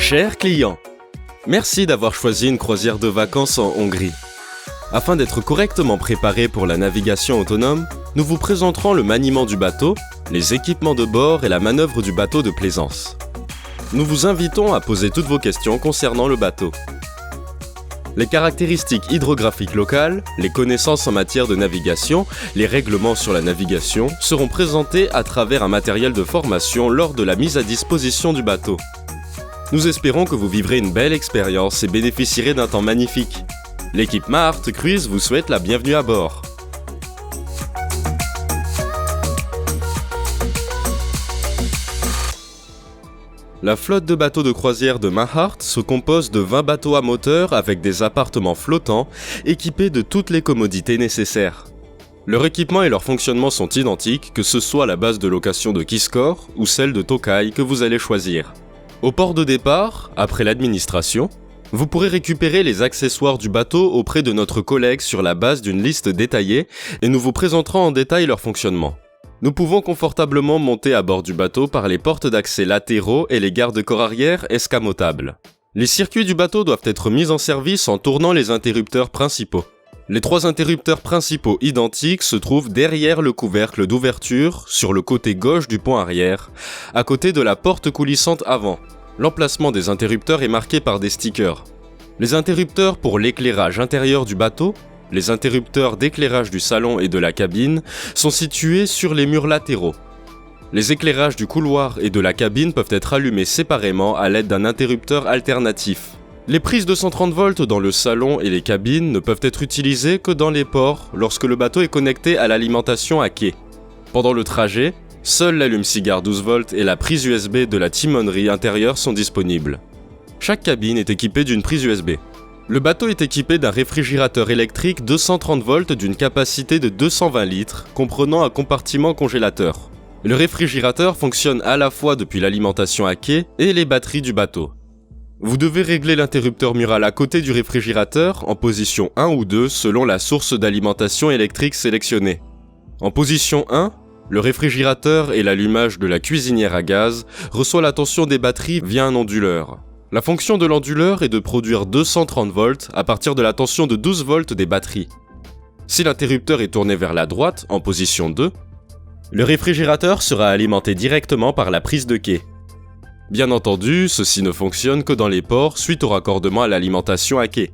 Chers clients, merci d'avoir choisi une croisière de vacances en Hongrie. Afin d'être correctement préparé pour la navigation autonome, nous vous présenterons le maniement du bateau, les équipements de bord et la manœuvre du bateau de plaisance. Nous vous invitons à poser toutes vos questions concernant le bateau. Les caractéristiques hydrographiques locales, les connaissances en matière de navigation, les règlements sur la navigation seront présentés à travers un matériel de formation lors de la mise à disposition du bateau. Nous espérons que vous vivrez une belle expérience et bénéficierez d'un temps magnifique. L'équipe Mahart Cruise vous souhaite la bienvenue à bord. La flotte de bateaux de croisière de Mahart se compose de 20 bateaux à moteur avec des appartements flottants équipés de toutes les commodités nécessaires. Leur équipement et leur fonctionnement sont identiques, que ce soit la base de location de Kiskor ou celle de Tokai que vous allez choisir. Au port de départ, après l'administration, vous pourrez récupérer les accessoires du bateau auprès de notre collègue sur la base d'une liste détaillée et nous vous présenterons en détail leur fonctionnement. Nous pouvons confortablement monter à bord du bateau par les portes d'accès latéraux et les garde-corps arrière escamotables. Les circuits du bateau doivent être mis en service en tournant les interrupteurs principaux. Les 3 interrupteurs principaux identiques se trouvent derrière le couvercle d'ouverture, sur le côté gauche du pont arrière, à côté de la porte coulissante avant. L'emplacement des interrupteurs est marqué par des stickers. Les interrupteurs pour l'éclairage intérieur du bateau, les interrupteurs d'éclairage du salon et de la cabine sont situés sur les murs latéraux. Les éclairages du couloir et de la cabine peuvent être allumés séparément à l'aide d'un interrupteur alternatif. Les prises 230 volts dans le salon et les cabines ne peuvent être utilisées que dans les ports lorsque le bateau est connecté à l'alimentation à quai. Pendant le trajet, seul l'allume-cigare 12 volts et la prise USB de la timonerie intérieure sont disponibles. Chaque cabine est équipée d'une prise USB. Le bateau est équipé d'un réfrigérateur électrique 230 volts d'une capacité de 220 litres, comprenant un compartiment congélateur. Le réfrigérateur fonctionne à la fois depuis l'alimentation à quai et les batteries du bateau. Vous devez régler l'interrupteur mural à côté du réfrigérateur en position 1 ou 2 selon la source d'alimentation électrique sélectionnée. En position 1, le réfrigérateur et l'allumage de la cuisinière à gaz reçoit la tension des batteries via un onduleur. La fonction de l'onduleur est de produire 230 volts à partir de la tension de 12 volts des batteries. Si l'interrupteur est tourné vers la droite, en position 2, le réfrigérateur sera alimenté directement par la prise de quai. Bien entendu, ceci ne fonctionne que dans les ports suite au raccordement à l'alimentation à quai.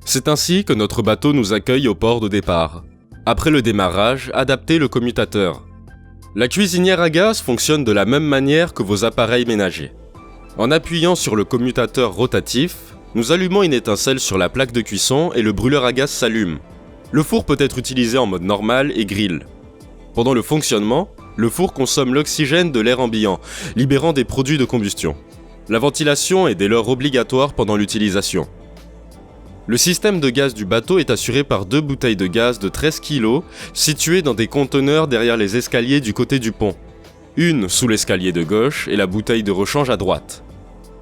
C'est ainsi que notre bateau nous accueille au port de départ. Après le démarrage, adaptez le commutateur. La cuisinière à gaz fonctionne de la même manière que vos appareils ménagers. En appuyant sur le commutateur rotatif, nous allumons une étincelle sur la plaque de cuisson et le brûleur à gaz s'allume. Le four peut être utilisé en mode normal et grill. Pendant le fonctionnement, le four consomme l'oxygène de l'air ambiant, libérant des produits de combustion. La ventilation est dès lors obligatoire pendant l'utilisation. Le système de gaz du bateau est assuré par 2 bouteilles de gaz de 13 kg situées dans des conteneurs derrière les escaliers du côté du pont. Une sous l'escalier de gauche et la bouteille de rechange à droite.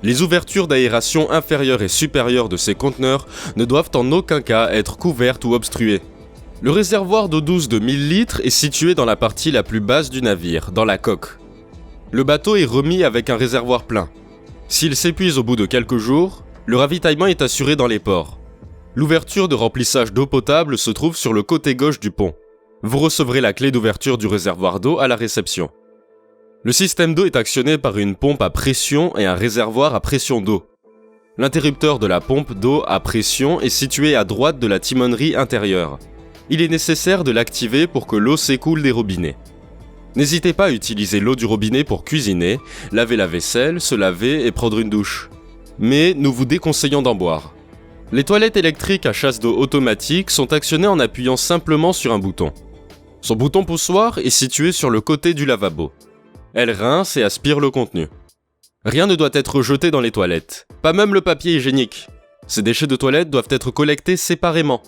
Les ouvertures d'aération inférieure et supérieure de ces conteneurs ne doivent en aucun cas être couvertes ou obstruées. Le réservoir d'eau douce de 1000 litres est situé dans la partie la plus basse du navire, dans la coque. Le bateau est remis avec un réservoir plein. S'il s'épuise au bout de quelques jours, le ravitaillement est assuré dans les ports. L'ouverture de remplissage d'eau potable se trouve sur le côté gauche du pont. Vous recevrez la clé d'ouverture du réservoir d'eau à la réception. Le système d'eau est actionné par une pompe à pression et un réservoir à pression d'eau. L'interrupteur de la pompe d'eau à pression est situé à droite de la timonerie intérieure. Il est nécessaire de l'activer pour que l'eau s'écoule des robinets. N'hésitez pas à utiliser l'eau du robinet pour cuisiner, laver la vaisselle, se laver et prendre une douche. Mais nous vous déconseillons d'en boire. Les toilettes électriques à chasse d'eau automatique sont actionnées en appuyant simplement sur un bouton. Son bouton poussoir est situé sur le côté du lavabo. Elle rince et aspire le contenu. Rien ne doit être jeté dans les toilettes, pas même le papier hygiénique. Ces déchets de toilette doivent être collectés séparément.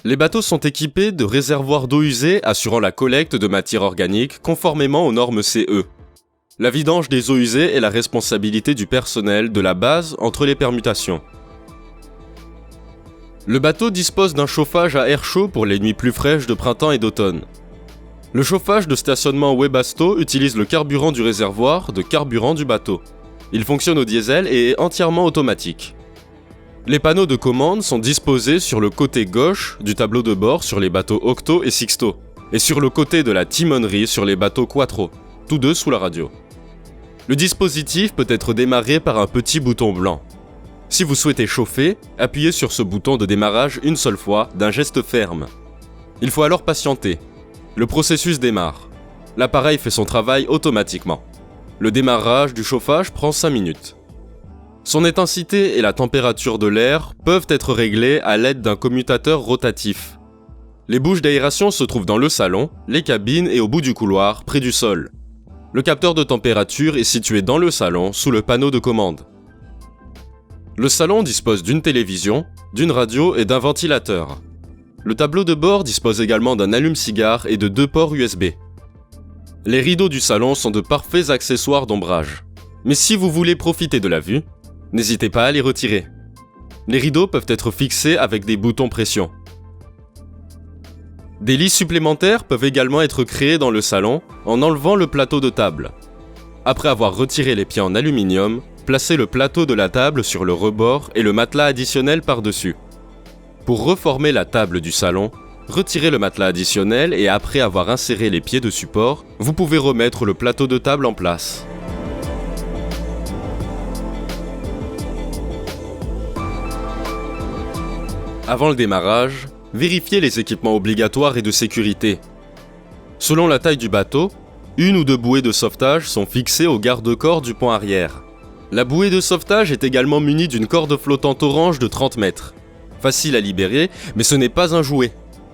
Les bateaux sont équipés de réservoirs d'eau usée assurant la collecte de matière organique conformément aux normes CE. La vidange des eaux usées est la responsabilité du personnel de la base entre les permutations. Le bateau dispose d'un chauffage à air chaud pour les nuits plus fraîches de printemps et d'automne. Le chauffage de stationnement Webasto utilise le carburant du réservoir de carburant du bateau. Il fonctionne au diesel et est entièrement automatique. Les panneaux de commande sont disposés sur le côté gauche du tableau de bord sur les bateaux Octo et Sixto, et sur le côté de la timonerie sur les bateaux Quattro, tous deux sous la radio. Le dispositif peut être démarré par un petit bouton blanc. Si vous souhaitez chauffer, appuyez sur ce bouton de démarrage une seule fois d'un geste ferme. Il faut alors patienter. Le processus démarre. L'appareil fait son travail automatiquement. Le démarrage du chauffage prend 5 minutes. Son intensité et la température de l'air peuvent être réglées à l'aide d'un commutateur rotatif. Les bouches d'aération se trouvent dans le salon, les cabines et au bout du couloir, près du sol. Le capteur de température est situé dans le salon, sous le panneau de commande. Le salon dispose d'une télévision, d'une radio et d'un ventilateur. Le tableau de bord dispose également d'un allume-cigare et de 2 ports USB. Les rideaux du salon sont de parfaits accessoires d'ombrage. Mais si vous voulez profiter de la vue, n'hésitez pas à les retirer. Les rideaux peuvent être fixés avec des boutons pression. Des lits supplémentaires peuvent également être créés dans le salon en enlevant le plateau de table. Après avoir retiré les pieds en aluminium, placez le plateau de la table sur le rebord et le matelas additionnel par-dessus. Pour reformer la table du salon, retirez le matelas additionnel et après avoir inséré les pieds de support, vous pouvez remettre le plateau de table en place. Avant le démarrage, vérifiez les équipements obligatoires et de sécurité. Selon la taille du bateau, 1 ou 2 bouées de sauvetage sont fixées au garde-corps du pont arrière. La bouée de sauvetage est également munie d'une corde flottante orange de 30 mètres. Facile à libérer, mais ce n'est pas un jouet.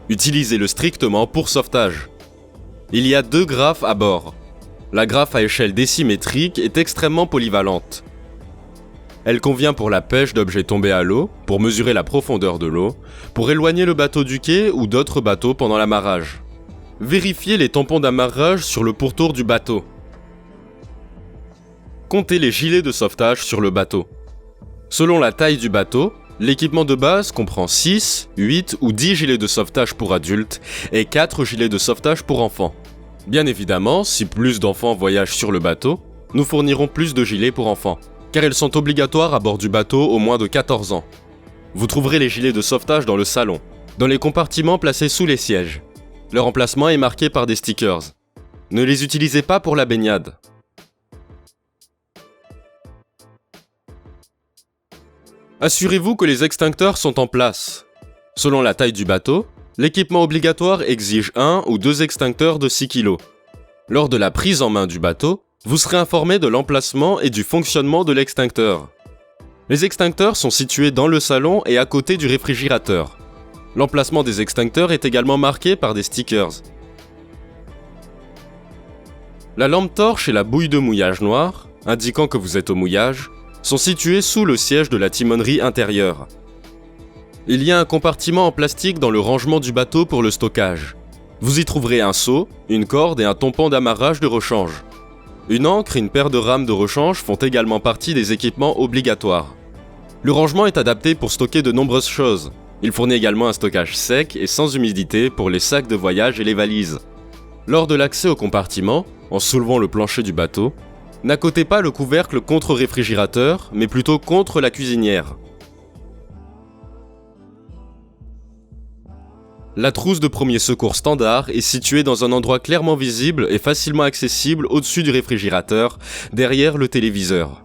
Utilisez-le strictement pour sauvetage. Il y a 2 graphes à bord. La graphe à échelle décimétrique est extrêmement polyvalente. Elle convient pour la pêche d'objets tombés à l'eau, pour mesurer la profondeur de l'eau, pour éloigner le bateau du quai ou d'autres bateaux pendant l'amarrage. Vérifiez les tampons d'amarrage sur le pourtour du bateau. Comptez les gilets de sauvetage sur le bateau. Selon la taille du bateau, l'équipement de base comprend 6, 8 ou 10 gilets de sauvetage pour adultes et 4 gilets de sauvetage pour enfants. Bien évidemment, si plus d'enfants voyagent sur le bateau, nous fournirons plus de gilets pour enfants, car ils sont obligatoires à bord du bateau au moins de 14 ans. Vous trouverez les gilets de sauvetage dans le salon, dans les compartiments placés sous les sièges. Leur emplacement est marqué par des stickers. Ne les utilisez pas pour la baignade. Assurez-vous que les extincteurs sont en place. Selon la taille du bateau, l'équipement obligatoire exige 1 ou 2 extincteurs de 6 kg. Lors de la prise en main du bateau, vous serez informé de l'emplacement et du fonctionnement de l'extincteur. Les extincteurs sont situés dans le salon et à côté du réfrigérateur. L'emplacement des extincteurs est également marqué par des stickers. La lampe torche et la bouille de mouillage noire, indiquant que vous êtes au mouillage, sont situées sous le siège de la timonerie intérieure. Il y a un compartiment en plastique dans le rangement du bateau pour le stockage. Vous y trouverez un seau, une corde et un tampon d'amarrage de rechange. Une ancre et une paire de rames de rechange font également partie des équipements obligatoires. Le rangement est adapté pour stocker de nombreuses choses. Il fournit également un stockage sec et sans humidité pour les sacs de voyage et les valises. Lors de l'accès au compartiment, en soulevant le plancher du bateau, n'accotez pas le couvercle contre réfrigérateur, mais plutôt contre la cuisinière. La trousse de premier secours standard est située dans un endroit clairement visible et facilement accessible au-dessus du réfrigérateur, derrière le téléviseur.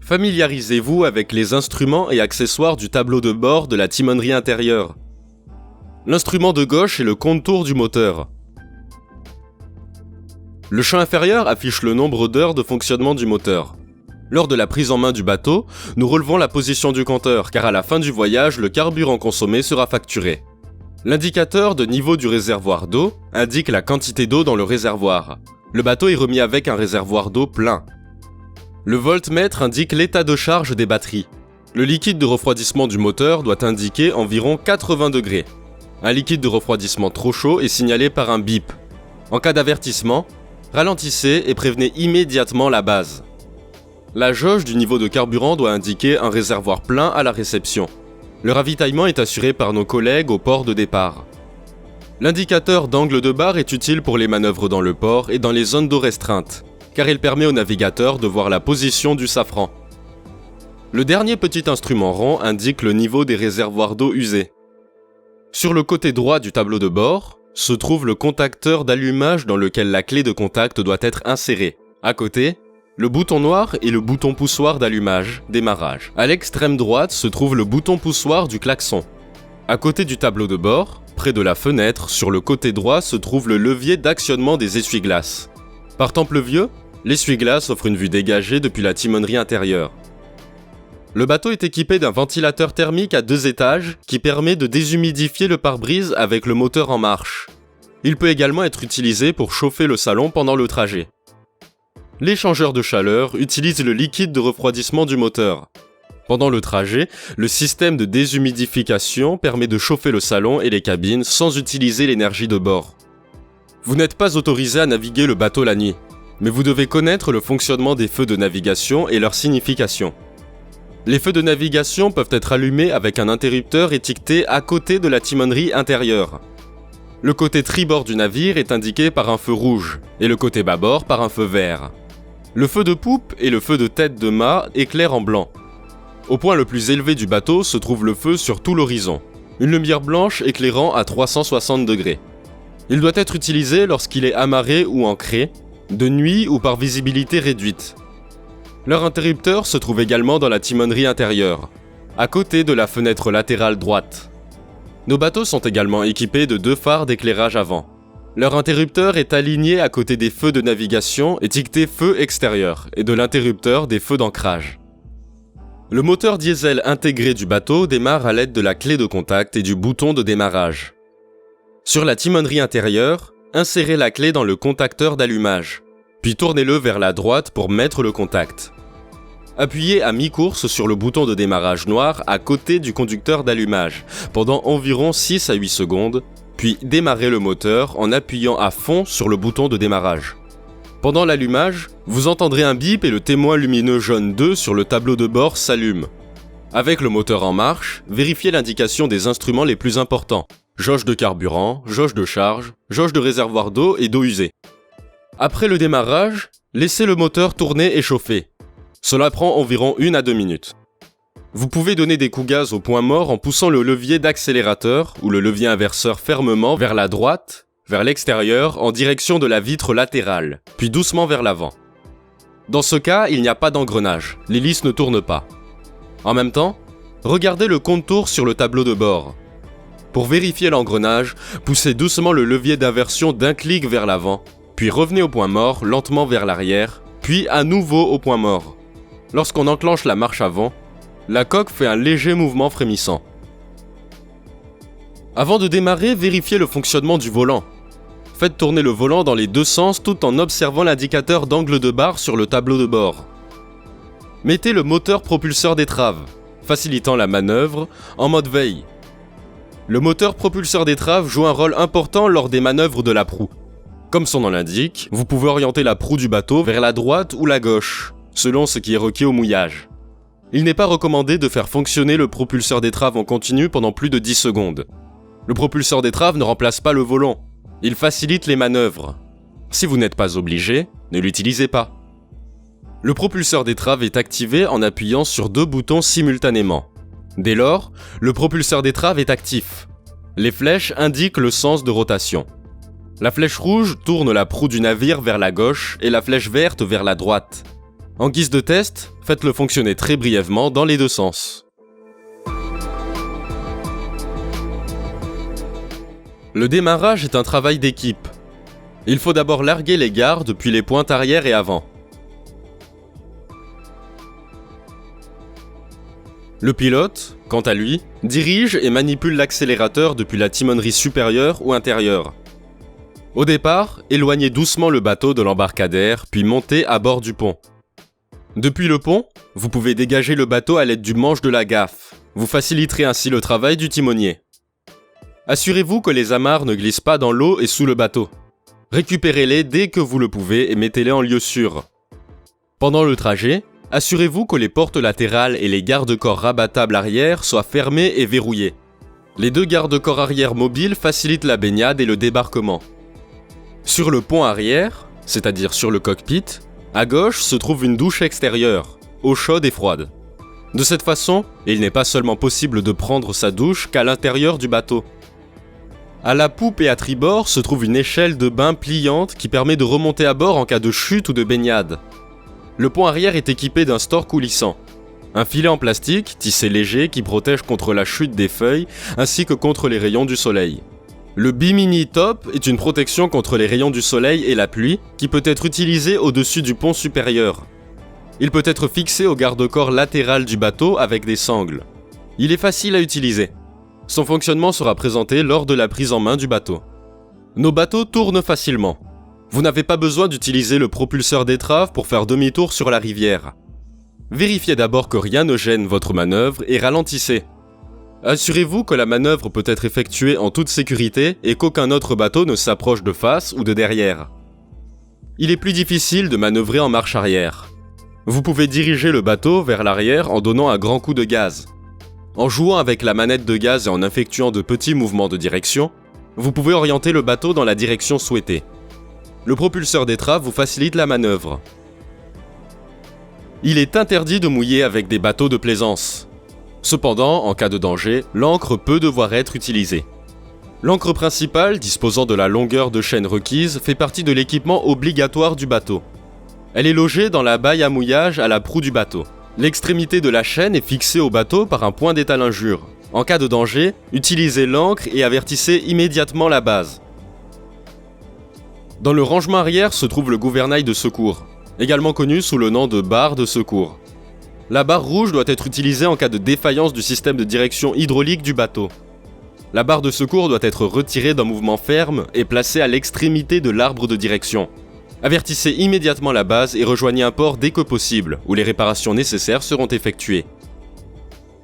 Familiarisez-vous avec les instruments et accessoires du tableau de bord de la timonerie intérieure. L'instrument de gauche est le compte-tours du moteur. Le champ inférieur affiche le nombre d'heures de fonctionnement du moteur. Lors de la prise en main du bateau, nous relevons la position du compteur car à la fin du voyage, le carburant consommé sera facturé. L'indicateur de niveau du réservoir d'eau indique la quantité d'eau dans le réservoir. Le bateau est remis avec un réservoir d'eau plein. Le voltmètre indique l'état de charge des batteries. Le liquide de refroidissement du moteur doit indiquer environ 80 degrés. Un liquide de refroidissement trop chaud est signalé par un bip. En cas d'avertissement, ralentissez et prévenez immédiatement la base. La jauge du niveau de carburant doit indiquer un réservoir plein à la réception. Le ravitaillement est assuré par nos collègues au port de départ. L'indicateur d'angle de barre est utile pour les manœuvres dans le port et dans les zones d'eau restreintes, car il permet au navigateur de voir la position du safran. Le dernier petit instrument rond indique le niveau des réservoirs d'eau usés. Sur le côté droit du tableau de bord se trouve le contacteur d'allumage dans lequel la clé de contact doit être insérée. À côté, le bouton noir est le bouton poussoir d'allumage, démarrage. À l'extrême droite se trouve le bouton poussoir du klaxon. À côté du tableau de bord, près de la fenêtre, sur le côté droit se trouve le levier d'actionnement des essuie-glaces. Par temps pluvieux, l'essuie-glace offre une vue dégagée depuis la timonerie intérieure. Le bateau est équipé d'un ventilateur thermique à 2 étages qui permet de déshumidifier le pare-brise avec le moteur en marche. Il peut également être utilisé pour chauffer le salon pendant le trajet. L'échangeur de chaleur utilise le liquide de refroidissement du moteur. Pendant le trajet, le système de déshumidification permet de chauffer le salon et les cabines sans utiliser l'énergie de bord. Vous n'êtes pas autorisé à naviguer le bateau la nuit, mais vous devez connaître le fonctionnement des feux de navigation et leur signification. Les feux de navigation peuvent être allumés avec un interrupteur étiqueté à côté de la timonerie intérieure. Le côté tribord du navire est indiqué par un feu rouge et le côté bâbord par un feu vert. Le feu de poupe et le feu de tête de mât éclairent en blanc. Au point le plus élevé du bateau se trouve le feu sur tout l'horizon, une lumière blanche éclairant à 360 degrés. Il doit être utilisé lorsqu'il est amarré ou ancré, de nuit ou par visibilité réduite. Leur interrupteur se trouve également dans la timonerie intérieure, à côté de la fenêtre latérale droite. Nos bateaux sont également équipés de 2 phares d'éclairage avant. Leur interrupteur est aligné à côté des feux de navigation étiquetés feu extérieur et de l'interrupteur des feux d'ancrage. Le moteur diesel intégré du bateau démarre à l'aide de la clé de contact et du bouton de démarrage. Sur la timonerie intérieure, insérez la clé dans le contacteur d'allumage, puis tournez-le vers la droite pour mettre le contact. Appuyez à mi-course sur le bouton de démarrage noir à côté du conducteur d'allumage pendant environ 6 à 8 secondes, puis démarrez le moteur en appuyant à fond sur le bouton de démarrage. Pendant l'allumage, vous entendrez un bip et le témoin lumineux jaune 2 sur le tableau de bord s'allume. Avec le moteur en marche, vérifiez l'indication des instruments les plus importants: jauge de carburant, jauge de charge, jauge de réservoir d'eau et d'eau usée. Après le démarrage, laissez le moteur tourner et chauffer. Cela prend environ 1 à 2 minutes. Vous pouvez donner des coups gaz au point mort en poussant le levier d'accélérateur ou le levier inverseur fermement vers la droite, vers l'extérieur en direction de la vitre latérale, puis doucement vers l'avant. Dans ce cas, il n'y a pas d'engrenage, l'hélice ne tourne pas. En même temps, regardez le compte-tours sur le tableau de bord. Pour vérifier l'engrenage, poussez doucement le levier d'inversion d'un clic vers l'avant, puis revenez au point mort lentement vers l'arrière, puis à nouveau au point mort. Lorsqu'on enclenche la marche avant, la coque fait un léger mouvement frémissant. Avant de démarrer, vérifiez le fonctionnement du volant. Faites tourner le volant dans les 2 sens tout en observant l'indicateur d'angle de barre sur le tableau de bord. Mettez le moteur propulseur d'étrave, facilitant la manœuvre, en mode veille. Le moteur propulseur d'étrave joue un rôle important lors des manœuvres de la proue. Comme son nom l'indique, vous pouvez orienter la proue du bateau vers la droite ou la gauche, selon ce qui est requis au mouillage. Il n'est pas recommandé de faire fonctionner le propulseur d'étrave en continu pendant plus de 10 secondes. Le propulseur d'étrave ne remplace pas le volant, il facilite les manœuvres. Si vous n'êtes pas obligé, ne l'utilisez pas. Le propulseur d'étrave est activé en appuyant sur 2 boutons simultanément. Dès lors, le propulseur d'étrave est actif. Les flèches indiquent le sens de rotation. La flèche rouge tourne la proue du navire vers la gauche et la flèche verte vers la droite. En guise de test, faites-le fonctionner très brièvement dans les 2 sens. Le démarrage est un travail d'équipe. Il faut d'abord larguer les gardes puis les pointes arrière et avant. Le pilote, quant à lui, dirige et manipule l'accélérateur depuis la timonerie supérieure ou intérieure. Au départ, éloignez doucement le bateau de l'embarcadère puis montez à bord du pont. Depuis le pont, vous pouvez dégager le bateau à l'aide du manche de la gaffe. Vous faciliterez ainsi le travail du timonier. Assurez-vous que les amarres ne glissent pas dans l'eau et sous le bateau. Récupérez-les dès que vous le pouvez et mettez-les en lieu sûr. Pendant le trajet, assurez-vous que les portes latérales et les garde-corps rabattables arrière soient fermés et verrouillés. Les 2 garde-corps arrière mobiles facilitent la baignade et le débarquement. Sur le pont arrière, c'est-à-dire sur le cockpit, À gauche se trouve une douche extérieure, eau chaude et froide. De cette façon, il n'est pas seulement possible de prendre sa douche qu'à l'intérieur du bateau. À la poupe et à tribord se trouve une échelle de bain pliante qui permet de remonter à bord en cas de chute ou de baignade. Le pont arrière est équipé d'un store coulissant. Un filet en plastique, tissé léger, qui protège contre la chute des feuilles ainsi que contre les rayons du soleil. Le Bimini Top est une protection contre les rayons du soleil et la pluie qui peut être utilisé au-dessus du pont supérieur. Il peut être fixé au garde-corps latéral du bateau avec des sangles. Il est facile à utiliser. Son fonctionnement sera présenté lors de la prise en main du bateau. Nos bateaux tournent facilement. Vous n'avez pas besoin d'utiliser le propulseur d'étrave pour faire demi-tour sur la rivière. Vérifiez d'abord que rien ne gêne votre manœuvre et ralentissez. Assurez-vous que la manœuvre peut être effectuée en toute sécurité et qu'aucun autre bateau ne s'approche de face ou de derrière. Il est plus difficile de manœuvrer en marche arrière. Vous pouvez diriger le bateau vers l'arrière en donnant un grand coup de gaz. En jouant avec la manette de gaz et en effectuant de petits mouvements de direction, vous pouvez orienter le bateau dans la direction souhaitée. Le propulseur d'étrave vous facilite la manœuvre. Il est interdit de mouiller avec des bateaux de plaisance. Cependant, en cas de danger, l'ancre peut devoir être utilisée. L'ancre principale, disposant de la longueur de chaîne requise, fait partie de l'équipement obligatoire du bateau. Elle est logée dans la baille à mouillage à la proue du bateau. L'extrémité de la chaîne est fixée au bateau par un point d'étalingure. En cas de danger, utilisez l'ancre et avertissez immédiatement la base. Dans le rangement arrière se trouve le gouvernail de secours, également connu sous le nom de barre de secours. La barre rouge doit être utilisée en cas de défaillance du système de direction hydraulique du bateau. La barre de secours doit être retirée d'un mouvement ferme et placée à l'extrémité de l'arbre de direction. Avertissez immédiatement la base et rejoignez un port dès que possible, où les réparations nécessaires seront effectuées.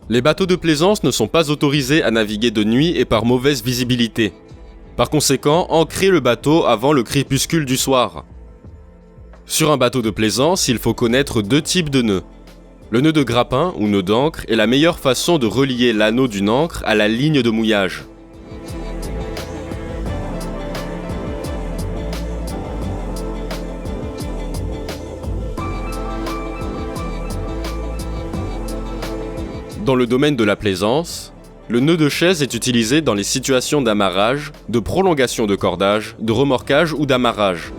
Les bateaux de plaisance ne sont pas autorisés à naviguer de nuit et par mauvaise visibilité. Par conséquent, ancrez le bateau avant le crépuscule du soir. Sur un bateau de plaisance, il faut connaître deux types de nœuds. Le nœud de grappin ou nœud d'ancre est la meilleure façon de relier l'anneau d'une ancre à la ligne de mouillage. Dans le domaine de la plaisance, le nœud de chaise est utilisé dans les situations d'amarrage, de prolongation de cordage, de remorquage ou d'amarrage.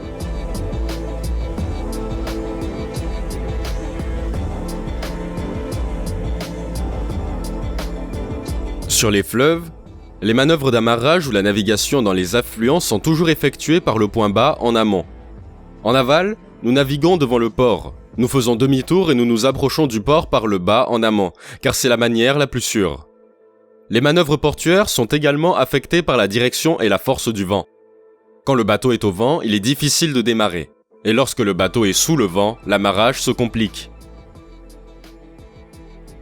Sur les fleuves, les manœuvres d'amarrage ou la navigation dans les affluents sont toujours effectuées par le point bas en amont. En aval, nous naviguons devant le port. Nous faisons demi-tour et nous nous approchons du port par le bas en amont, car c'est la manière la plus sûre. Les manœuvres portuaires sont également affectées par la direction et la force du vent. Quand le bateau est au vent, il est difficile de démarrer. Et lorsque le bateau est sous le vent, l'amarrage se complique.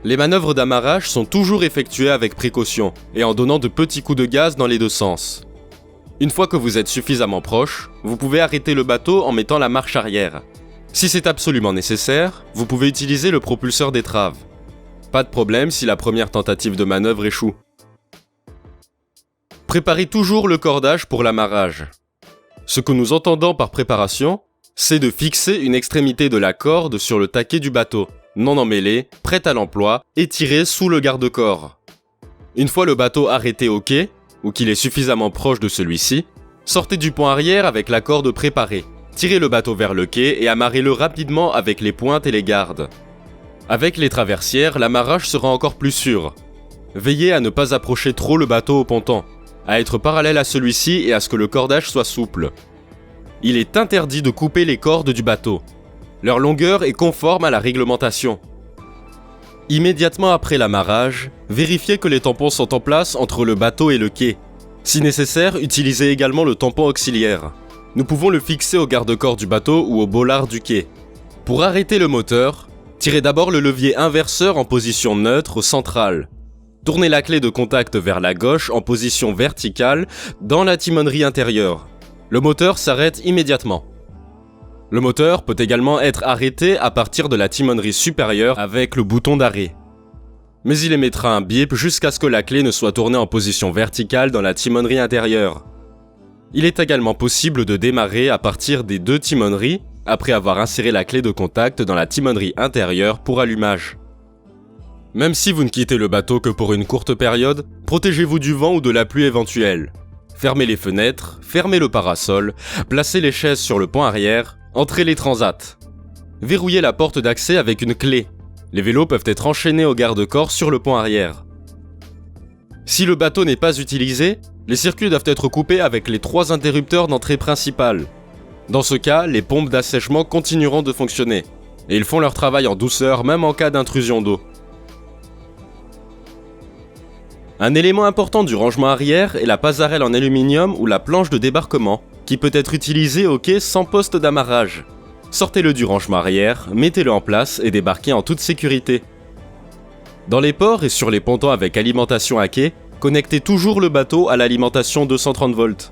Les manœuvres d'amarrage sont toujours effectuées avec précaution et en donnant de petits coups de gaz dans les deux sens. Une fois que vous êtes suffisamment proche, vous pouvez arrêter le bateau en mettant la marche arrière. Si c'est absolument nécessaire, vous pouvez utiliser le propulseur d'étrave. Pas de problème si la première tentative de manœuvre échoue. Préparez toujours le cordage pour l'amarrage. Ce que nous entendons par préparation, c'est de fixer une extrémité de la corde sur le taquet du bateau, non emmêlée, prête à l'emploi et tirée sous le garde-corps. Une fois le bateau arrêté au quai, ou qu'il est suffisamment proche de celui-ci, sortez du pont arrière avec la corde préparée, tirez le bateau vers le quai et amarrez-le rapidement avec les pointes et les gardes. Avec les traversières, l'amarrage sera encore plus sûr. Veillez à ne pas approcher trop le bateau au ponton, à être parallèle à celui-ci et à ce que le cordage soit souple. Il est interdit de couper les cordes du bateau. Leur longueur est conforme à la réglementation. Immédiatement après l'amarrage, vérifiez que les tampons sont en place entre le bateau et le quai. Si nécessaire, utilisez également le tampon auxiliaire. Nous pouvons le fixer au garde-corps du bateau ou au bollard du quai. Pour arrêter le moteur, tirez d'abord le levier inverseur en position neutre centrale. Tournez la clé de contact vers la gauche en position verticale dans la timonerie intérieure. Le moteur s'arrête immédiatement. Le moteur peut également être arrêté à partir de la timonerie supérieure avec le bouton d'arrêt. Mais il émettra un bip jusqu'à ce que la clé ne soit tournée en position verticale dans la timonerie intérieure. Il est également possible de démarrer à partir des deux timoneries après avoir inséré la clé de contact dans la timonerie intérieure pour allumage. Même si vous ne quittez le bateau que pour une courte période, protégez-vous du vent ou de la pluie éventuelle. Fermez les fenêtres, fermez le parasol, placez les chaises sur le pont arrière, entrez les transats. Verrouillez la porte d'accès avec une clé. Les vélos peuvent être enchaînés au garde-corps sur le pont arrière. Si le bateau n'est pas utilisé, les circuits doivent être coupés avec les 3 interrupteurs d'entrée principale. Dans ce cas, les pompes d'assèchement continueront de fonctionner, et ils font leur travail en douceur même en cas d'intrusion d'eau. Un élément important du rangement arrière est la passerelle en aluminium ou la planche de débarquement, qui peut être utilisée au quai sans poste d'amarrage. Sortez-le du rangement arrière, mettez-le en place et débarquez en toute sécurité. Dans les ports et sur les pontons avec alimentation à quai, connectez toujours le bateau à l'alimentation 230 volts.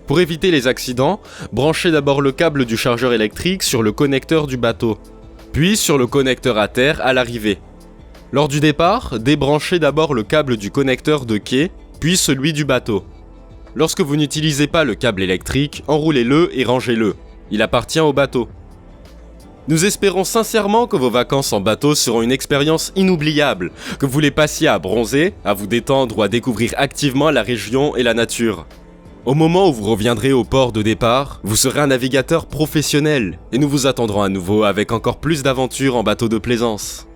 Pour éviter les accidents, branchez d'abord le câble du chargeur électrique sur le connecteur du bateau, puis sur le connecteur à terre à l'arrivée. Lors du départ, débranchez d'abord le câble du connecteur de quai, puis celui du bateau. Lorsque vous n'utilisez pas le câble électrique, enroulez-le et rangez-le. Il appartient au bateau. Nous espérons sincèrement que vos vacances en bateau seront une expérience inoubliable, que vous les passiez à bronzer, à vous détendre ou à découvrir activement la région et la nature. Au moment où vous reviendrez au port de départ, vous serez un navigateur professionnel et nous vous attendrons à nouveau avec encore plus d'aventures en bateau de plaisance.